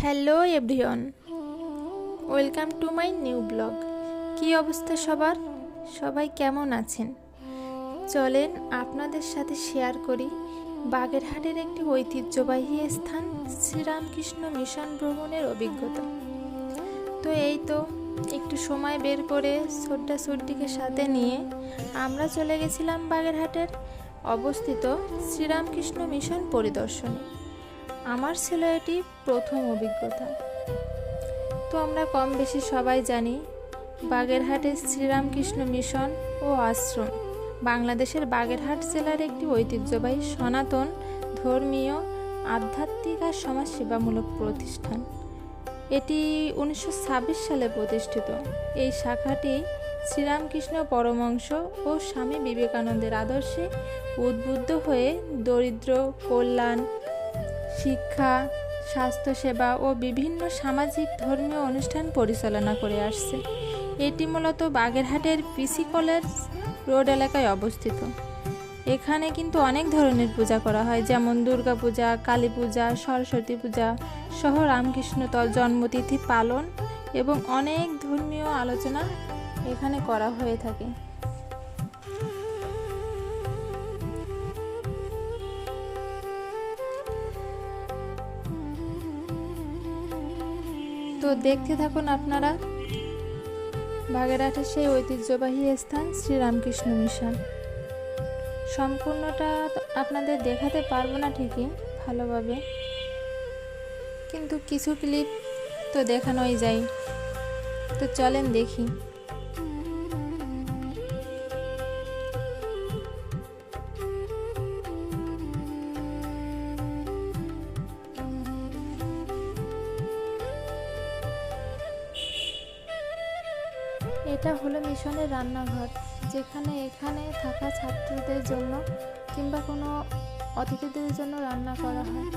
Hello everyone, welcome to my new blog. কী অবস্থা সবার? সবাই কেমন আছেন? চলেন আপনাদের সাথে শেয়ার করি বাগেরহাটের একটি ঐতিহ্যবাহী স্থান শ্রীরামকৃষ্ণ মিশন ভ্রমণের অভিজ্ঞতা। তো এই তো একটু সময় বের করে ছোট্টা ছোট্টিকে সাথে নিয়ে আমরা চলে গেছিলাম বাগেরহাটের অবস্থিত শ্রীরামকৃষ্ণ মিশন পরিদর্শনে। আমার ছিল এটি প্রথম অভিজ্ঞতা। তো আমরা কম বেশি সবাই জানি বাগেরহাটের শ্রীরামকৃষ্ণ মিশন ও আশ্রম বাংলাদেশের বাগেরহাট জেলার একটি ঐতিহ্যবাহী সনাতন ধর্মীয় আধ্যাত্মিক আর সমাজসেবামূলক প্রতিষ্ঠান। এটি 1926 সালে প্রতিষ্ঠিত। এই শাখাটি শ্রীরামকৃষ্ণ পরমহংস ও স্বামী বিবেকানন্দের আদর্শে উদ্বুদ্ধ হয়ে দরিদ্র কল্যাণ, শিক্ষা, স্বাস্থ্যসেবা ও বিভিন্ন সামাজিক ধর্মীয় অনুষ্ঠান পরিচালনা করে আসছে। এটি মূলত বাগেরহাটের পিসি কলেজ রোড এলাকায় অবস্থিত। এখানে কিন্তু অনেক ধরনের পূজা করা হয়, যেমন দুর্গা পূজা, কালী পূজা, সরস্বতী পূজা সহ রামকৃষ্ণ জন্মতিথি পালন এবং অনেক ধর্মীয় আলোচনা এখানে করা হয়ে থাকে। তো দেখতে থাকুন আপনারা বাগেরহাটের সেই ঐতিহ্যবাহী স্থান শ্রীরামকৃষ্ণ মিশন। সম্পূর্ণটা আপনাদের দেখাতে পারবো না ঠিকই ভালোভাবে, কিন্তু কিছু ক্লিপ তো দেখানোই যায়। তো চলেন দেখি। এটা হলো মিশনের রান্নাঘর, যেখানে এখানে থাকা ছাত্রদের জন্য কিংবা কোনো অতিথিদের জন্য রান্না করা হয়।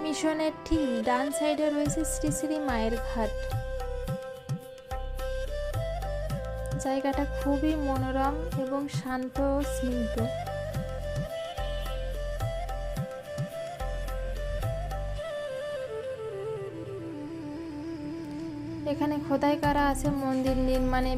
মিশনের ঠিক ডান সাইডে রয়েছে শ্রী শ্রী মায়ের ঘাট। জায়গাটা খুবই মনোরম এবং শান্ত ও স্নিগ্ধ। এখানে খোদাই করা আছে মন্দির নির্মাণে